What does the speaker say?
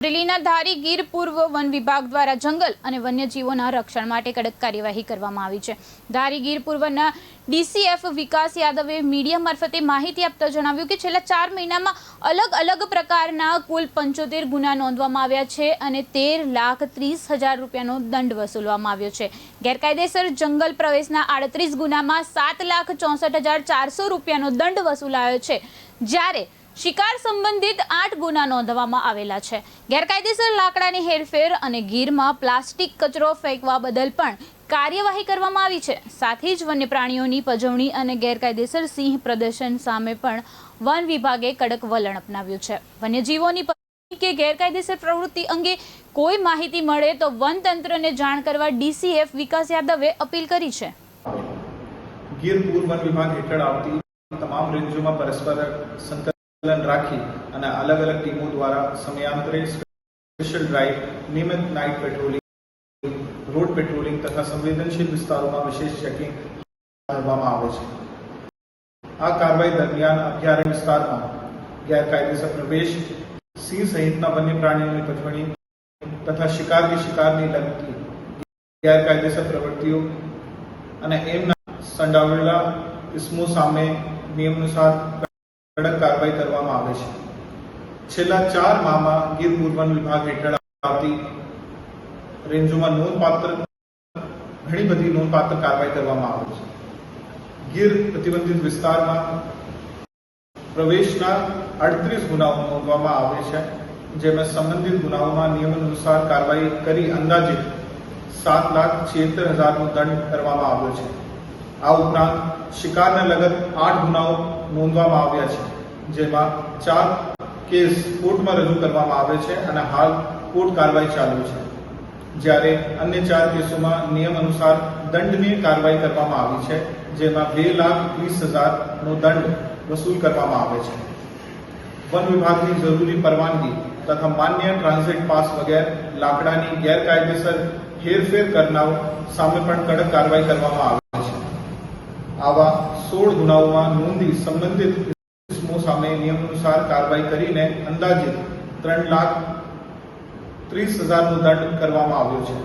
અમરેલીના ધારી ગીર પૂર્વ વન વિભાગ દ્વારા જંગલ અને વન્યજીવોના રક્ષણ માટે કડક કાર્યવાહી કરવામાં આવી છે। ધારી ગીર પૂર્વના ડીસીએફ વિકાસ યાદવે મીડિયા મારફતે માહિતી આપતા જણાવ્યું કે છેલ્લા 4 મહિનામાં અલગ અલગ પ્રકારના કુલ 75 ગુના નોંધવામાં આવ્યા છે અને 13,30,000 રૂપિયાનો દંડ વસૂલવામાં આવ્યો છે। ગેરકાયદેસર જંગલ પ્રવેશના 38 ગુનામાં 7,64,400 રૂપિયાનો દંડ વસૂલાયો છે, જ્યારે शिकार संबंधित 8 गुना नोंधवामां आवेला छे। गैरकायदेसर लाकडानी हेरफेर अने गीरमां प्लास्टिक कचरो फेंकवा बदल पण कार्यवाही करवामां आवी छे। साथ ज वन्य प्राणीओनी पजवणी अने गैरकायदेसर सिंह प्रदर्शन सामे पण वन विभागे कड़क वलण अपनाव्युं छे। वन्यजीवोनी के गैरकायदेसर प्रवृत्ति अंगे कोई माहिती मळे तो वन तंत्रने जाण करवा डीसीएफ विकास यादवे अपील करी छे। गीर पूर्व वन विभाग हेठळ आवती तमाम रेंजोमां परस्पर राखी અને अलग अलग टीमों द्वारा समयांतरे स्पेशल ड्राइव, नियमित नाइट पेट्रोलिंग, रोड पेट्रोलिंग तथा संवेदनशील विस्तारों में विशेष चेकिंग करवामां आवे छे। आ कार्रवाई दरमियान अभयारण्य विस्तार में गैरकायदेसर प्रवेश, सिंह सहितना वन्य प्राणीओनी पजवणी तथा शिकारनी लगती गैरकायदेसर प्रवृत्तिओ અને એમના સંડોવાયેલા ઇસમો સામે નિયમાનુસાર कड़क कार्रवाई करवामां आवे छे। छेल्ला 4 माहमां गीर पूर्व वन विभाग हेठळ आवती रेंजोमां घणी बधी नोंधपात्र कार्रवाई करवामां आवे छे। गीर प्रतिबंधित विस्तारमां प्रवेशना 38 गुनाओ नोंधवामां आवे छे, जेमां संबंधित गुनाओमां नियमानुसार कार्रवाई करी अंदाजित 7,76,000 नो दंड करवामां आव्यो छे। आ उपरांत शिकारने लगत 8 गुनाओ नोंधवामां આવ્યા છે, જેમાં 4 કેસ કોર્ટમાં રજૂ કરવામાં આવે છે અને હાલ કોર્ટ કાર્યવાહી ચાલુ છે, જ્યારે અન્ય 4 કેસોમાં નિયમ અનુસાર દંડનીય કાર્યવાહી કરવામાં આવી છે, જેમાં 2,30,000 નો દંડ વસૂલ કરવામાં આવે છે। વન વિભાગની જરૂરી પરવાનગી તથા માન્ય ટ્રાન્ઝિટ પાસ વગેરે લાકડાની ગેરકાયદેસર હેરફેર કરનાર સામે પણ કડક કાર્યવાહી કરવામાં આવે છે। आवा 16 गुनाओं नोंधी संबंधित किस्मों सामे नियमानुसार कार्रवाई करीने अंदाजित 3,30,000 नो दंड करवामां आव्यो छे।